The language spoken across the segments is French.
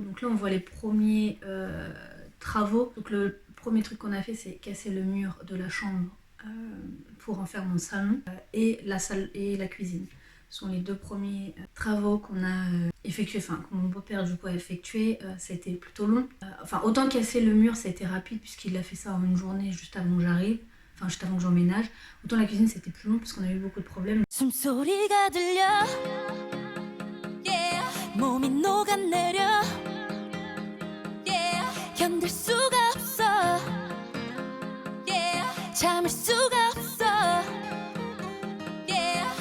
Donc là on voit les premiers travaux. Donc le premier truc qu'on a fait, c'est casser le mur de la chambre pour en faire mon salon et la salle et la cuisine. Ce sont les deux premiers travaux qu'on a effectués, enfin que mon beau-père du coup a effectué. Ça a été plutôt long. Enfin autant casser le mur, ça a été rapide puisqu'il a fait ça en une journée juste avant que j'arrive. Enfin juste avant que j'emménage. Autant la cuisine c'était plus long parce qu'on a eu beaucoup de problèmes. 숨소리가 들려 몸이 녹아내려 견딜 수가 없어 참을 수가 없어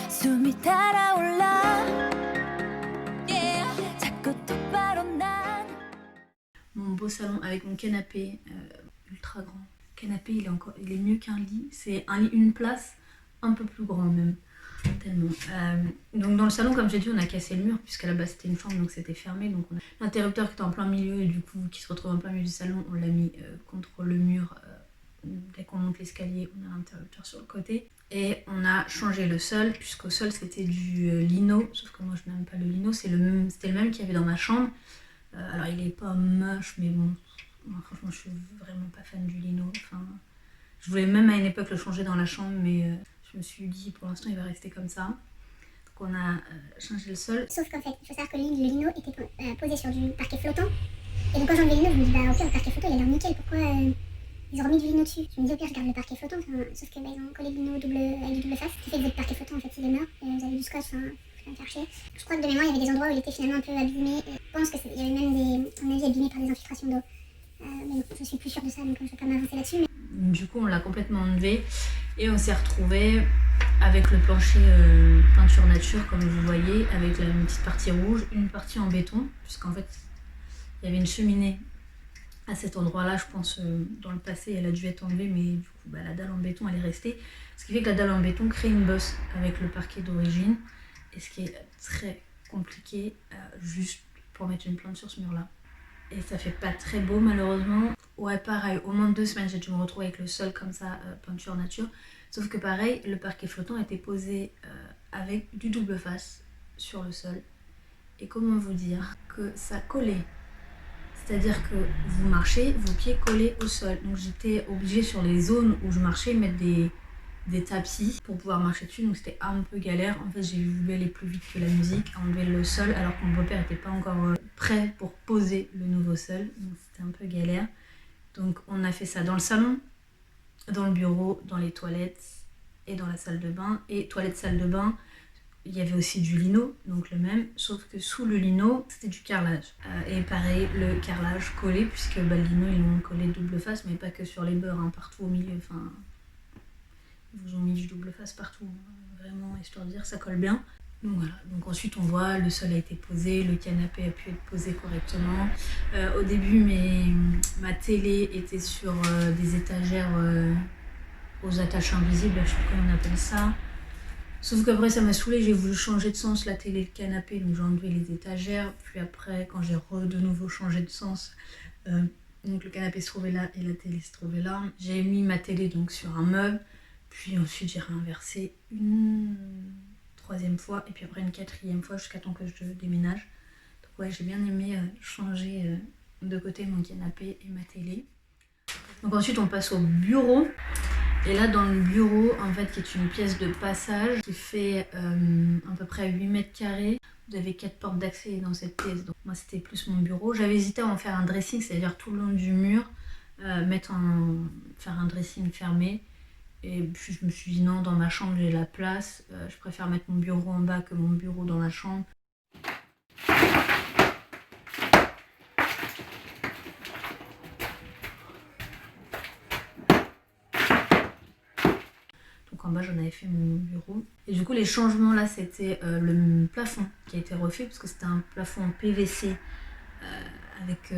숨이 달아올라 자꾸 똑바로 난 Mon beau salon avec mon canapé ultra grand. Le canapé il est mieux qu'un lit. C'est un lit, une place un peu plus grand même. Tellement. Donc dans le salon, comme j'ai dit, on a cassé le mur puisqu'à la base c'était une chambre donc c'était fermé. Donc on a l'interrupteur qui était en plein milieu et du coup qui se retrouve en plein milieu du salon, on l'a mis contre le mur. Dès qu'on monte l'escalier, on a l'interrupteur sur le côté. Et on a changé le sol puisqu'au sol c'était du lino, sauf que moi je n'aime pas le lino, c'était le même qu'il y avait dans ma chambre. Alors il est pas moche mais bon, moi, franchement je suis vraiment pas fan du lino. Enfin, je voulais même à une époque le changer dans la chambre mais je me suis dit pour l'instant il va rester comme ça. Donc on a changé le sol. Sauf qu'en fait, il faut savoir que le lino était posé sur du parquet flottant. Et donc quand j'ai enlevé le lino, je me dis bah au pire le parquet flottant il a l'air nickel, pourquoi ils ont remis du lino dessus. Je me dis au pire je garde le parquet flottant, sauf que bah, ils ont collé le lino avec du double face, ce qui fait que votre parquet flottant en fait il est mort, et vous avez du scotch, faut me faire chier. Je crois que de mémoire il y avait des endroits où il était finalement un peu abîmé, et je pense qu'il y avait même à mon avis abîmé par des infiltrations d'eau. Mais bon, je suis plus sûre de ça donc je vais pas m'avancer là-dessus. Mais... Du coup on l'a complètement enlevé et on s'est retrouvé avec le plancher peinture nature comme vous voyez, avec une petite partie rouge, une partie en béton, puisqu'en fait il y avait une cheminée à cet endroit-là, je pense dans le passé elle a dû être enlevée, mais du coup la dalle en béton elle est restée, ce qui fait que la dalle en béton crée une bosse avec le parquet d'origine, et ce qui est très compliqué juste pour mettre une plante sur ce mur-là. Et ça fait pas très beau malheureusement. Ouais pareil, au moins 2 semaines j'ai dû me retrouver avec le sol comme ça, peinture nature. Sauf que pareil, le parquet flottant était posé avec du double face sur le sol. Et comment vous dire que ça collait. C'est-à-dire que vous marchez, vos pieds collaient au sol. Donc j'étais obligée sur les zones où je marchais mettre des tapis pour pouvoir marcher dessus. Donc c'était un peu galère. En fait j'ai voulu aller plus vite que la musique, enlever le sol alors que mon beau-père n'était pas encore prêt pour poser le nouveau sol. Donc c'était un peu galère. Donc on a fait ça dans le salon, dans le bureau, dans les toilettes et dans la salle de bain. Et toilette, salle de bain, il y avait aussi du lino, donc le même, sauf que sous le lino, c'était du carrelage. Et pareil, le carrelage collé, puisque le lino, ils l'ont collé double face, mais pas que sur les bords, partout au milieu. Enfin, ils vous ont mis du double face partout, vraiment, histoire de dire ça colle bien. Donc voilà, donc ensuite on voit le sol a été posé, le canapé a pu être posé correctement. Au début ma télé était sur des étagères aux attaches invisibles, je sais pas comment on appelle ça. Sauf qu'après ça m'a saoulée, j'ai voulu changer de sens la télé et le canapé, donc j'ai enlevé les étagères. Puis après quand j'ai de nouveau changé de sens, donc le canapé se trouvait là et la télé se trouvait là. J'ai mis ma télé donc sur un meuble, puis ensuite j'ai réinversé une 3e fois et puis après une 4e fois jusqu'à temps que je déménage. Donc ouais, j'ai bien aimé changer de côté mon canapé et ma télé. Donc ensuite on passe au bureau. Et là dans le bureau en fait qui est une pièce de passage qui fait à peu près 8 mètres carrés. Vous avez 4 portes d'accès dans cette pièce. Donc moi c'était plus mon bureau. J'avais hésité à en faire un dressing, c'est-à-dire tout le long du mur, faire un dressing fermé. Et puis je me suis dit non, dans ma chambre j'ai la place, je préfère mettre mon bureau en bas que mon bureau dans la chambre. Donc en bas j'en avais fait mon bureau. Et du coup les changements là c'était le plafond qui a été refait parce que c'était un plafond en PVC avec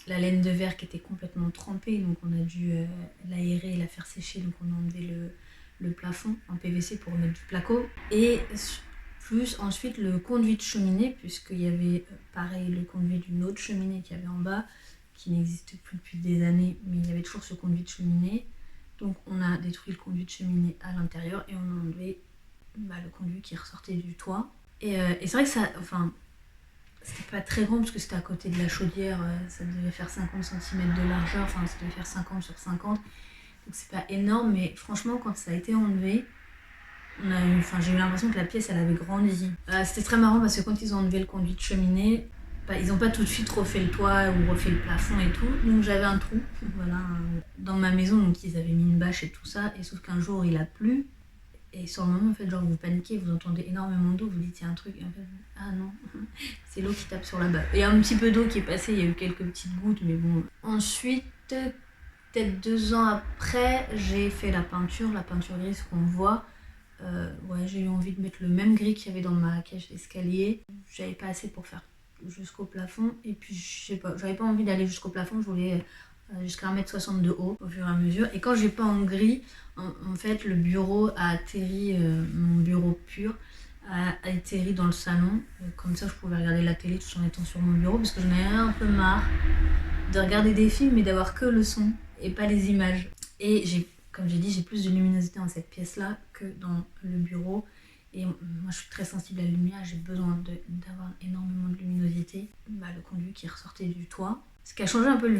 la laine de verre qui était complètement trempée, donc on a dû l'aérer et la faire sécher, donc on a enlevé le plafond en PVC pour mettre du placo. Et plus ensuite le conduit de cheminée, puisqu'il y avait pareil le conduit d'une autre cheminée qu'il y avait en bas, qui n'existe plus depuis des années, mais il y avait toujours ce conduit de cheminée. Donc on a détruit le conduit de cheminée à l'intérieur et on a enlevé le conduit qui ressortait du toit. Et c'est vrai que C'était pas très grand parce que c'était à côté de la chaudière, ça devait faire 50 cm de largeur, enfin ça devait faire 50 sur 50. Donc c'est pas énorme, mais franchement quand ça a été enlevé, j'ai eu l'impression que la pièce elle avait grandi. C'était très marrant parce que quand ils ont enlevé le conduit de cheminée, ils n'ont pas tout de suite refait le toit ou refait le plafond et tout. Donc j'avais un trou, voilà, dans ma maison, donc ils avaient mis une bâche et tout ça, et sauf qu'un jour il a plu. Et sur le moment, en fait, genre vous paniquez, vous entendez énormément d'eau, vous dites il y a un truc, et en fait, ah non, c'est l'eau qui tape sur la bâche. Il y a un petit peu d'eau qui est passée, il y a eu quelques petites gouttes, mais bon. Ensuite, peut-être 2 ans après, j'ai fait la peinture grise qu'on voit. J'ai eu envie de mettre le même gris qu'il y avait dans ma cage d'escalier. J'avais pas assez pour faire jusqu'au plafond, et puis je sais pas, j'avais pas envie d'aller jusqu'au plafond, je voulais jusqu'à 1m60 de haut au fur et à mesure. Et quand j'ai peint en gris, en fait le bureau a atterri, mon bureau pur a atterri dans le salon, comme ça je pouvais regarder la télé tout en étant sur mon bureau, parce que j'en avais un peu marre de regarder des films mais d'avoir que le son et pas les images. Et comme j'ai dit, j'ai plus de luminosité dans cette pièce là que dans le bureau, et moi je suis très sensible à la lumière, j'ai besoin d'avoir énormément de luminosité. Le conduit qui ressortait du toit, ce qui a changé un peu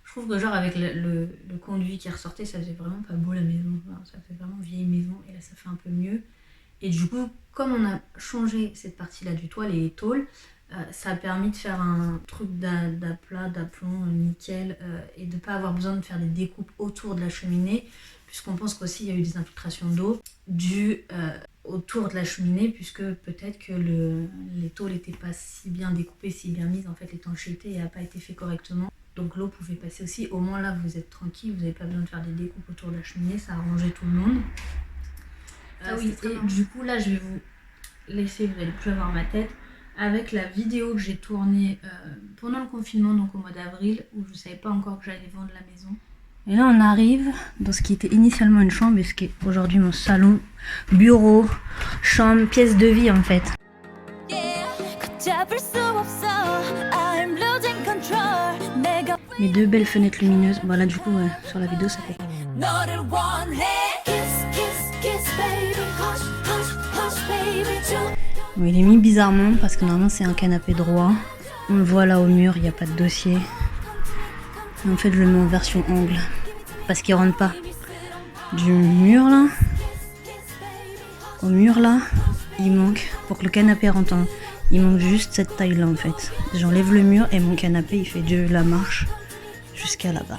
je trouve que genre avec le conduit qui ressortait, ça faisait vraiment pas beau la maison, ça fait vraiment vieille maison, et là ça fait un peu mieux. Et du coup, comme on a changé cette partie-là du toit, les tôles, ça a permis de faire un truc d'aplat, d'aplomb nickel, et de pas avoir besoin de faire des découpes autour de la cheminée, puisqu'on pense qu'aussi il y a eu des infiltrations d'eau dues autour de la cheminée, puisque peut-être que les tôles n'étaient pas si bien découpées, si bien mises, en fait l'étanchéité n'a pas été fait correctement. Donc l'eau pouvait passer aussi. Au moins là vous êtes tranquille, vous n'avez pas besoin de faire des découpes autour de la cheminée, ça a arrangé tout le monde. Et du coup là je vais vous laisser, vous n'allez plus avoir ma tête, avec la vidéo que j'ai tournée pendant le confinement, donc au mois d'avril, où je ne savais pas encore que j'allais vendre la maison. Et là on arrive dans ce qui était initialement une chambre, et ce qui est aujourd'hui mon salon, bureau, chambre, pièce de vie en fait. Mes 2 belles fenêtres lumineuses. Bon là du coup sur la vidéo ça fait. Bon, il est mis bizarrement parce que normalement c'est un canapé droit. On le voit là au mur, il n'y a pas de dossier. En fait je le mets en version angle parce qu'il rentre pas du mur là au mur là. Il manque, pour que le canapé rentre, il manque juste cette taille là en fait. J'enlève le mur et mon canapé il fait de la marche jusqu'à là-bas.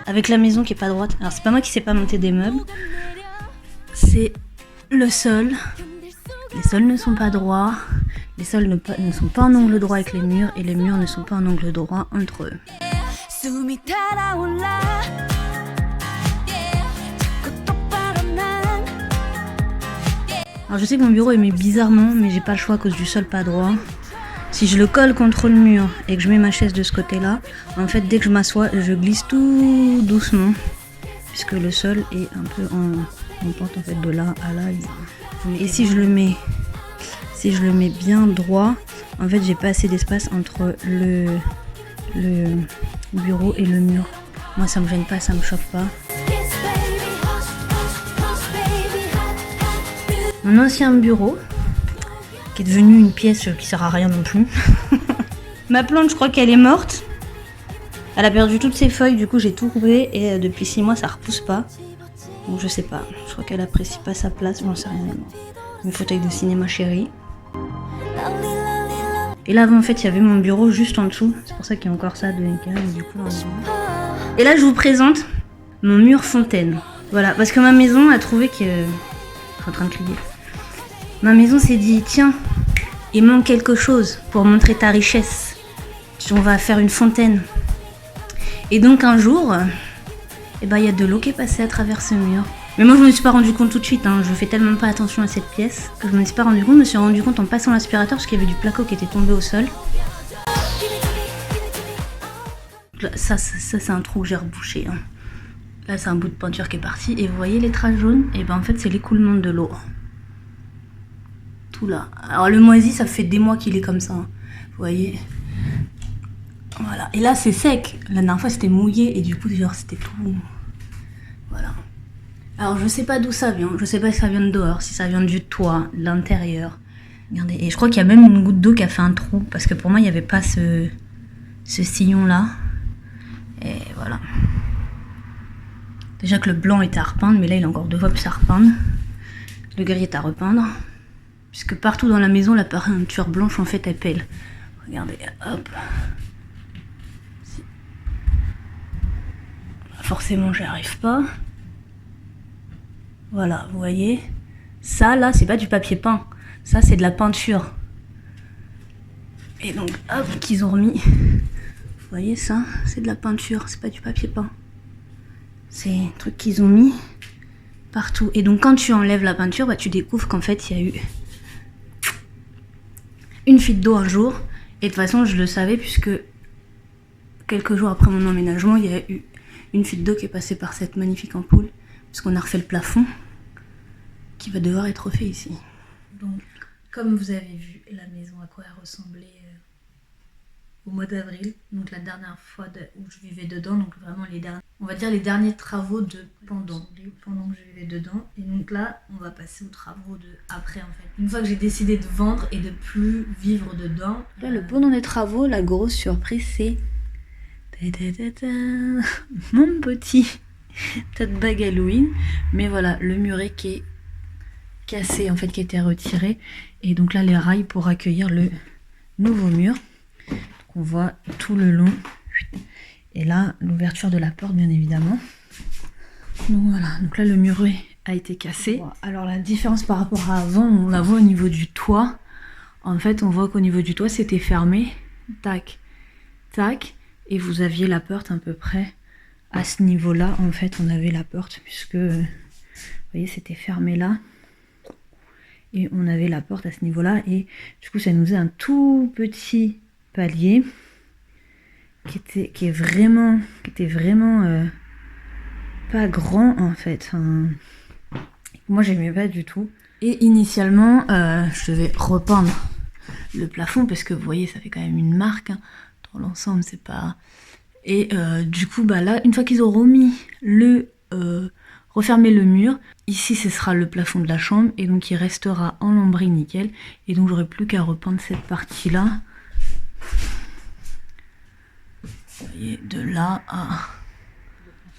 Avec la maison qui est pas droite. Alors c'est pas moi qui sais pas monter des meubles, c'est le sol. Les sols ne sont pas droits, les sols ne sont pas en angle droit avec les murs, et les murs ne sont pas en angle droit entre eux. Alors je sais que mon bureau est mis bizarrement, mais j'ai pas le choix à cause du sol pas droit. Si je le colle contre le mur et que je mets ma chaise de ce côté-là, en fait dès que je m'assois, je glisse tout doucement, puisque le sol est un peu en pente en fait de là à là. Et si je le mets bien droit, en fait j'ai pas assez d'espace entre le bureau et le mur. Moi ça me gêne pas, ça me choque pas. Mon ancien bureau, qui est devenu une pièce qui sert à rien non plus. Ma plante, je crois qu'elle est morte. Elle a perdu toutes ses feuilles, du coup j'ai tout coupé, et depuis 6 mois ça repousse pas. Donc je sais pas, je crois qu'elle apprécie pas sa place, j'en sais rien. Mes fauteuils de cinéma chéri. Et là en fait il y avait mon bureau juste en dessous, c'est pour ça qu'il y a encore ça de nickel, du coup. Et là je vous présente mon mur fontaine. Voilà, parce que ma maison a trouvé que... Je suis en train de crier. Ma maison s'est dit, tiens, il manque quelque chose pour montrer ta richesse. On va faire une fontaine. Et donc un jour, il y a de l'eau qui est passée à travers ce mur. Mais moi je me suis pas rendu compte tout de suite, je fais tellement pas attention à cette pièce que je me suis pas rendu compte. Je me suis rendu compte en passant l'aspirateur parce qu'il y avait du placo qui était tombé au sol. Ça c'est un trou que j'ai rebouché. Là c'est un bout de peinture qui est parti, et vous voyez les traces jaunes, et en fait c'est l'écoulement de l'eau. Tout là. Alors le moisi ça fait des mois qu'il est comme ça, vous voyez. Voilà, et là c'est sec. La dernière fois c'était mouillé, et du coup genre c'était tout... Voilà. Alors je sais pas d'où ça vient, je sais pas si ça vient de dehors, si ça vient du toit, de l'intérieur. Regardez, et je crois qu'il y a même une goutte d'eau qui a fait un trou, parce que pour moi il n'y avait pas ce sillon là. Et voilà. Déjà que le blanc était à repeindre, mais là il y a encore 2 fois plus à repeindre. Le gris est à repeindre. Puisque partout dans la maison, la peinture blanche en fait elle pèle. Regardez, hop. Forcément j'y arrive pas. Voilà, vous voyez. Ça là, c'est pas du papier peint. Ça c'est de la peinture. Et donc hop, qu'ils ont remis. Vous voyez ça, c'est de la peinture, c'est pas du papier peint. C'est un truc qu'ils ont mis partout. Et donc quand tu enlèves la peinture, bah, tu découvres qu'en fait il y a eu une fuite d'eau un jour. Et de toute façon je le savais puisque quelques jours après mon emménagement, il y a eu une fuite d'eau qui est passée par cette magnifique ampoule. Parce qu'on a refait le plafond qui va devoir être refait ici. Donc comme vous avez vu la maison à quoi elle ressemblait au mois d'avril, donc la dernière fois où je vivais dedans, donc vraiment les derniers travaux de pendant que je vivais dedans. Et donc là, on va passer aux travaux de après en fait. Une fois que j'ai décidé de vendre et de plus vivre dedans. Là, le pendant des travaux, la grosse surprise, c'est mon petit tête bague Halloween. Mais voilà, le muret qui est cassé en fait, qui a été retiré. Et donc là, les rails pour accueillir le nouveau mur. On voit tout le long. Et là, l'ouverture de la porte, bien évidemment. Donc voilà, donc là, le muret a été cassé. Alors la différence par rapport à avant, on la voit au niveau du toit. En fait, on voit qu'au niveau du toit, c'était fermé. Tac, tac. Et vous aviez la porte à peu près à ce niveau-là. En fait, on avait la porte puisque, vous voyez, c'était fermé là. Et on avait la porte à ce niveau-là. Et du coup, ça nous faisait un tout petit palier qui était vraiment pas grand en fait. Moi j'aimais pas du tout. Et initialement je devais repeindre le plafond parce que vous voyez ça fait quand même une marque hein. Dans l'ensemble c'est pas. Et du coup bah là une fois qu'ils auront remis refermé le mur, ici ce sera le plafond de la chambre et donc il restera en lambris nickel et donc j'aurai plus qu'à repeindre cette partie là. Vous voyez, de là à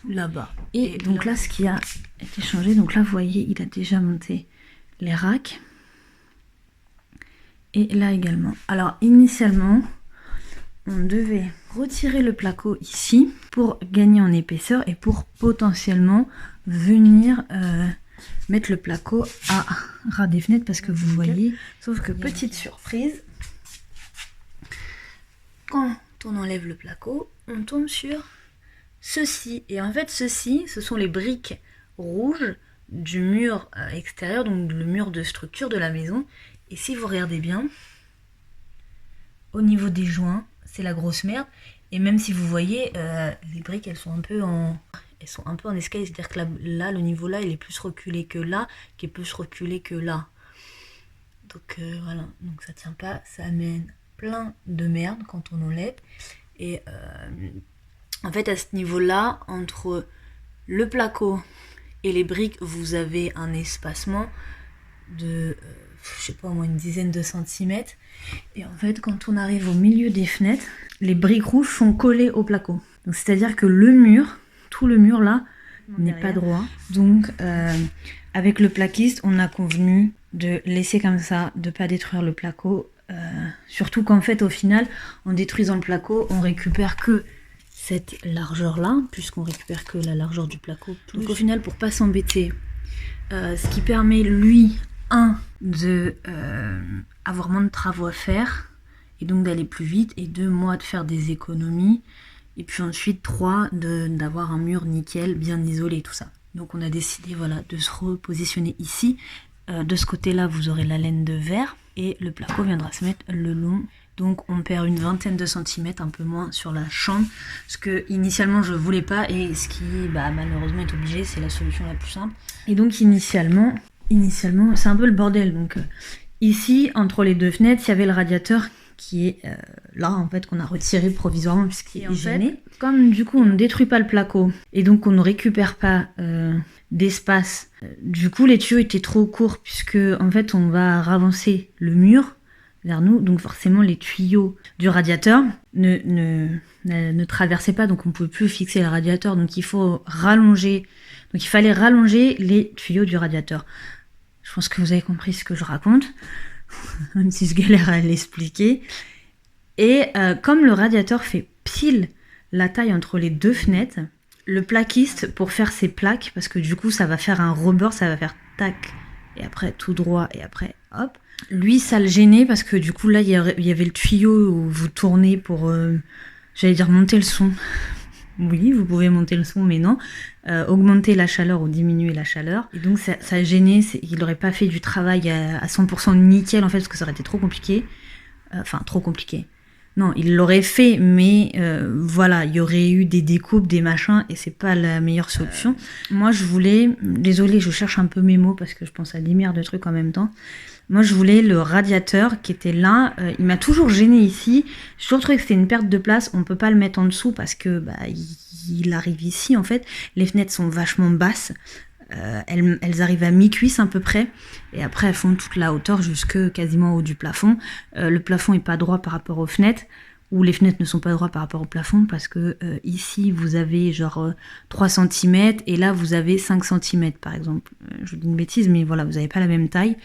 là-bas. Et donc là, ce qui a été changé, donc là, vous voyez, il a déjà monté les racks. Et là également. Alors, initialement, on devait retirer le placo ici pour gagner en épaisseur et pour potentiellement venir mettre le placo à ras des fenêtres parce que vous voyez, sauf que petite surprise, quand on enlève le placo, on tombe sur ceci. Et en fait, ceci, ce sont les briques rouges du mur extérieur, donc le mur de structure de la maison. Et si vous regardez bien, au niveau des joints, c'est la grosse merde. Et même si vous voyez, les briques, elles sont un peu en escalier. C'est-à-dire que là, le niveau là, il est plus reculé que là, qui est plus reculé que là. Donc voilà, donc ça tient pas, ça amène plein de merde quand on enlève. Et en fait à ce niveau là entre le placo et les briques vous avez un espacement de je sais pas au moins une dizaine de centimètres. Et en fait quand on arrive au milieu des fenêtres, les briques rouges sont collées au placo, donc c'est à dire que le mur, tout le mur là n'est pas droit. Donc avec le plaquiste on a convenu de laisser comme ça, de pas détruire le placo. Surtout qu'en fait au final en détruisant le placo on récupère que cette largeur là puisqu'on récupère que la largeur du placo. Donc au final pour pas s'embêter, ce qui permet lui de avoir moins de travaux à faire et donc d'aller plus vite, et 2 moi de faire des économies, et puis ensuite 3 d'avoir un mur nickel bien isolé tout ça. Donc on a décidé voilà de se repositionner ici. De ce côté là vous aurez la laine de verre et le placo viendra se mettre le long. Donc on perd une vingtaine de centimètres, un peu moins sur la chambre, ce que initialement je voulais pas et ce qui malheureusement est obligé, c'est la solution la plus simple. Et donc initialement c'est un peu le bordel. Donc ici entre les 2 fenêtres il y avait le radiateur qui est là en fait qu'on a retiré provisoirement puisqu'il est gêné. Comme du coup on ne détruit pas le placo et donc on ne récupère pas d'espace, du coup les tuyaux étaient trop courts puisque en fait on va ravancer le mur vers nous, donc forcément les tuyaux du radiateur ne traversaient pas, donc on ne pouvait plus fixer le radiateur, donc il fallait rallonger les tuyaux du radiateur. Je pense que vous avez compris ce que je raconte, même si je galère à l'expliquer. Et comme le radiateur fait pile la taille entre les deux fenêtres, le plaquiste, pour faire ses plaques, parce que du coup ça va faire un rebord, ça va faire tac, et après tout droit, et après hop, lui ça le gênait parce que du coup là il y avait le tuyau où vous tournez pour, j'allais dire monter le son. Oui, vous pouvez monter le son, mais non. Augmenter la chaleur ou diminuer la chaleur. Et donc ça gênait, il n'aurait pas fait du travail à 100% nickel en fait, parce que ça aurait été trop compliqué. Enfin, trop compliqué. Non, il l'aurait fait, mais voilà, il y aurait eu des découpes, des machins, et c'est pas la meilleure solution. Moi, je voulais, désolée, je cherche un peu mes mots parce que je pense à des milliards de trucs en même temps. Moi, je voulais le radiateur qui était là. Il m'a toujours gêné ici. J'ai toujours trouvé que c'était une perte de place. On peut pas le mettre en dessous parce que il arrive ici en fait. Les fenêtres sont vachement basses. Elles arrivent à mi-cuisse à peu près. Et après, elles font toute la hauteur jusque quasiment au haut du plafond. Le plafond est pas droit par rapport aux fenêtres. Ou les fenêtres ne sont pas droites par rapport au plafond parce que ici, vous avez genre 3 cm et là, vous avez 5 cm par exemple. Je vous dis une bêtise, mais voilà, vous n'avez pas la même taille.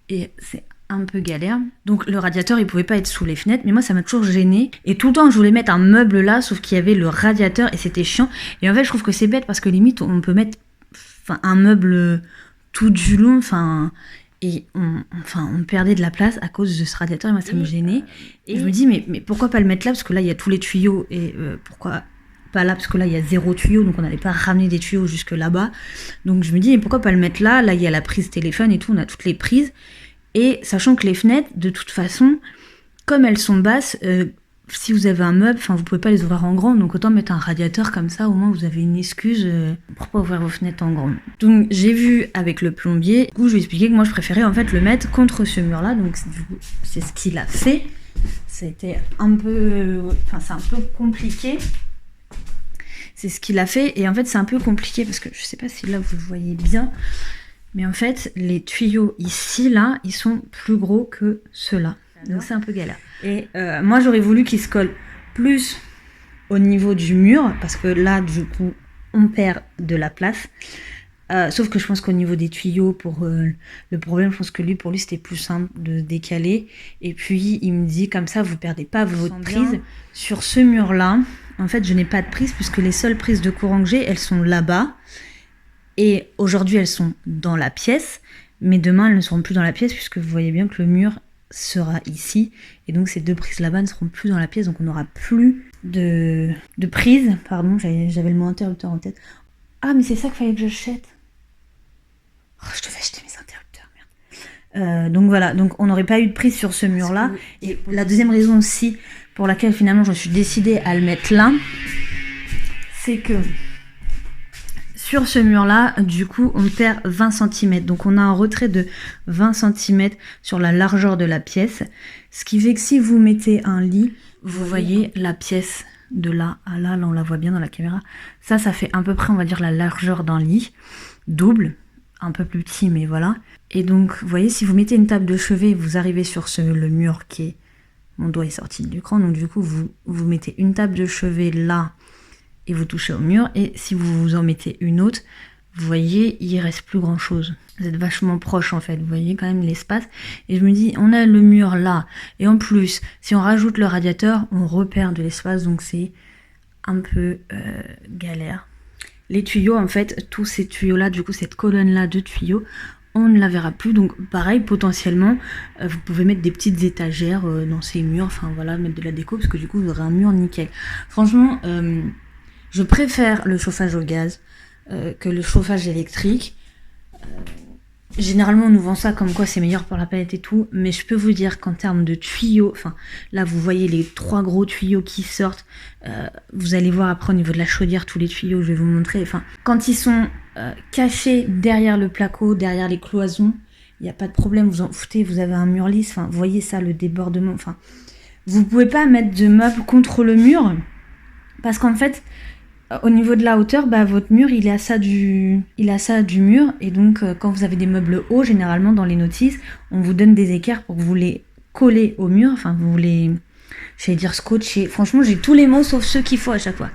Et c'est un peu galère. Donc le radiateur, il pouvait pas être sous les fenêtres, mais moi ça m'a toujours gêné. Et tout le temps, je voulais mettre un meuble là, sauf qu'il y avait le radiateur et c'était chiant. Et en fait, je trouve que c'est bête parce que limite, on peut mettre un meuble tout du long, et on perdait de la place à cause de ce radiateur et moi ça me gênait. Et je me dis, mais pourquoi pas le mettre là, parce que là il y a tous les tuyaux et pourquoi pas là, parce que là il y a 0 tuyau, donc on n'allait pas ramener des tuyaux jusque là-bas. Donc je me dis, mais pourquoi pas le mettre là, il y a la prise téléphone et tout, on a toutes les prises. Et sachant que les fenêtres, de toute façon, comme elles sont basses, si vous avez un meuble, vous pouvez pas les ouvrir en grand, donc autant mettre un radiateur comme ça, au moins vous avez une excuse pour pas ouvrir vos fenêtres en grand. Donc j'ai vu avec le plombier, du coup je lui ai expliqué que moi je préférais en fait le mettre contre ce mur-là, donc du coup c'est ce qu'il a fait. C'était un peu, c'est un peu compliqué. C'est ce qu'il a fait, et en fait c'est un peu compliqué parce que je sais pas si là vous le voyez bien, mais en fait les tuyaux ici là ils sont plus gros que ceux-là, donc c'est un peu galère. Et moi j'aurais voulu qu'ils se collent plus au niveau du mur parce que là du coup on perd de la place, sauf que je pense qu'au niveau des tuyaux, pour le problème, je pense que pour lui c'était plus simple de décaler, et puis il me dit comme ça vous perdez pas votre prise. Sur ce mur là en fait je n'ai pas de prise puisque les seules prises de courant que j'ai elles sont là-bas, et aujourd'hui elles sont dans la pièce, mais demain elles ne seront plus dans la pièce puisque vous voyez bien que le mur sera ici, et donc ces 2 prises là-bas ne seront plus dans la pièce, donc on n'aura plus de prise, pardon, j'avais le mot interrupteur en tête. Ah mais c'est ça qu'il fallait que j'achète. Oh, je devais acheter mes interrupteurs, merde. Donc voilà, donc on n'aurait pas eu de prise sur ce mur là, et la deuxième raison aussi pour laquelle finalement je me suis décidée à le mettre là, c'est que sur ce mur-là, du coup, on perd 20 cm. Donc, on a un retrait de 20 cm sur la largeur de la pièce. Ce qui fait que si vous mettez un lit, vous voyez la pièce de là à là. Là, on la voit bien dans la caméra. Ça fait à peu près, on va dire, la largeur d'un lit. Double. Un peu plus petit, mais voilà. Et donc, vous voyez, si vous mettez une table de chevet, vous arrivez sur le mur qui est... Mon doigt est sorti de l'écran. Donc, du coup, vous mettez une table de chevet là, et vous touchez au mur, et si vous en mettez une autre, vous voyez, il reste plus grand chose. Vous êtes vachement proche en fait, vous voyez quand même l'espace. Et je me dis, on a le mur là, et en plus, si on rajoute le radiateur, on repère de l'espace, donc c'est un peu galère. Les tuyaux, en fait, tous ces tuyaux-là, du coup, cette colonne-là de tuyaux, on ne la verra plus, donc pareil, potentiellement, vous pouvez mettre des petites étagères dans ces murs, voilà, mettre de la déco, parce que du coup, vous aurez un mur nickel. Franchement, je préfère le chauffage au gaz que le chauffage électrique. Généralement, on nous vend ça comme quoi c'est meilleur pour la planète et tout, mais je peux vous dire qu'en termes de tuyaux, là, vous voyez les 3 gros tuyaux qui sortent. Vous allez voir après au niveau de la chaudière, tous les tuyaux, je vais vous montrer. Quand ils sont cachés derrière le placo, derrière les cloisons, il n'y a pas de problème, vous en foutez, vous avez un mur lisse. Vous voyez ça, le débordement. Vous pouvez pas mettre de meubles contre le mur parce qu'en fait, au niveau de la hauteur, votre mur il est à ça du mur et donc quand vous avez des meubles hauts, généralement dans les notices, on vous donne des équerres pour que vous les collez au mur, enfin vous les, j'allais dire scotcher. Franchement, j'ai tous les mots sauf ceux qu'il faut à chaque fois.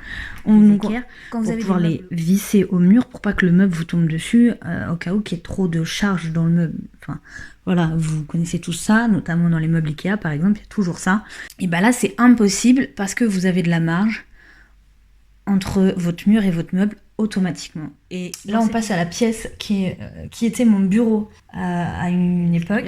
Quand vous avez pouvoir les visser au mur pour pas que le meuble vous tombe dessus, au cas où qu'il y ait trop de charge dans le meuble. Enfin, voilà, vous connaissez tout ça, notamment dans les meubles Ikea par exemple, il y a toujours ça. Et là, c'est impossible parce que vous avez de la marge entre votre mur et votre meuble automatiquement. Et là, on passe à la pièce qui était mon bureau à une époque.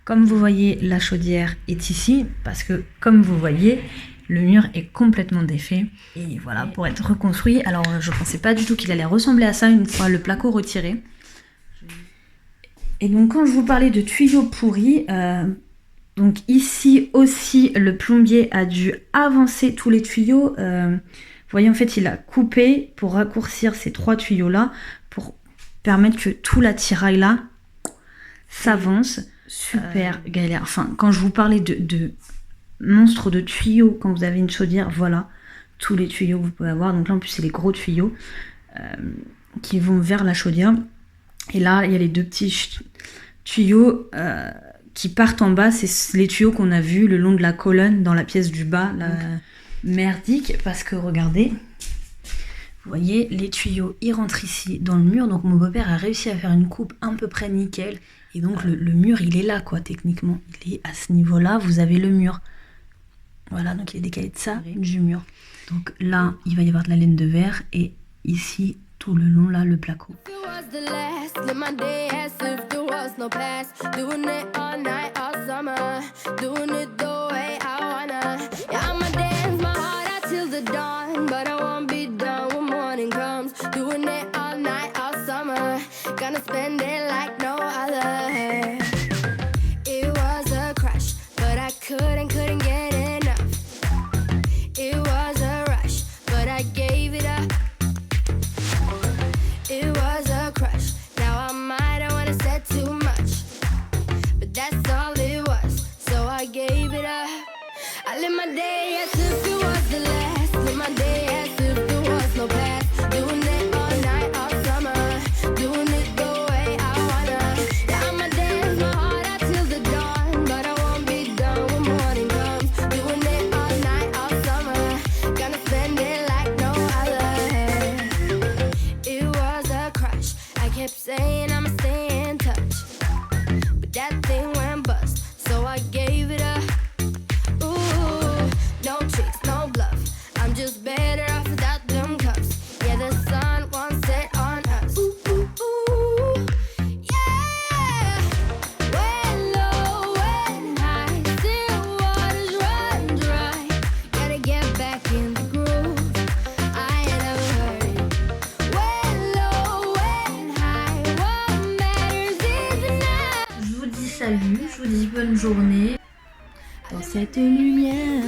Comme vous voyez, la chaudière est ici parce que, comme vous voyez, le mur est complètement défait et voilà, pour être reconstruit. Alors, je pensais pas du tout qu'il allait ressembler à ça une fois le placo retiré. Et donc, quand je vous parlais de tuyaux pourris, donc ici aussi, le plombier a dû avancer tous les tuyaux. Vous voyez, en fait, il a coupé pour raccourcir ces 3 tuyaux-là pour permettre que tout l'attirail-là s'avance. Super galère. Enfin, quand je vous parlais de monstre de tuyaux, quand vous avez une chaudière, voilà, tous les tuyaux que vous pouvez avoir. Donc là, en plus, c'est les gros tuyaux qui vont vers la chaudière. Et là, il y a les 2 petits tuyaux qui partent en bas. C'est les tuyaux qu'on a vus le long de la colonne dans la pièce du bas. Merdique, parce que regardez, vous voyez, les tuyaux, ils rentrent ici dans le mur. Donc mon beau-père a réussi à faire une coupe à peu près nickel. Et donc le mur, il est là, quoi, techniquement. Il est à ce niveau-là, vous avez le mur. Voilà, donc il est décalé de ça, du mur. Donc là, il va y avoir de la laine de verre. Et ici, tout le long, là, le placo. Salut, je vous dis bonne journée dans cette lumière.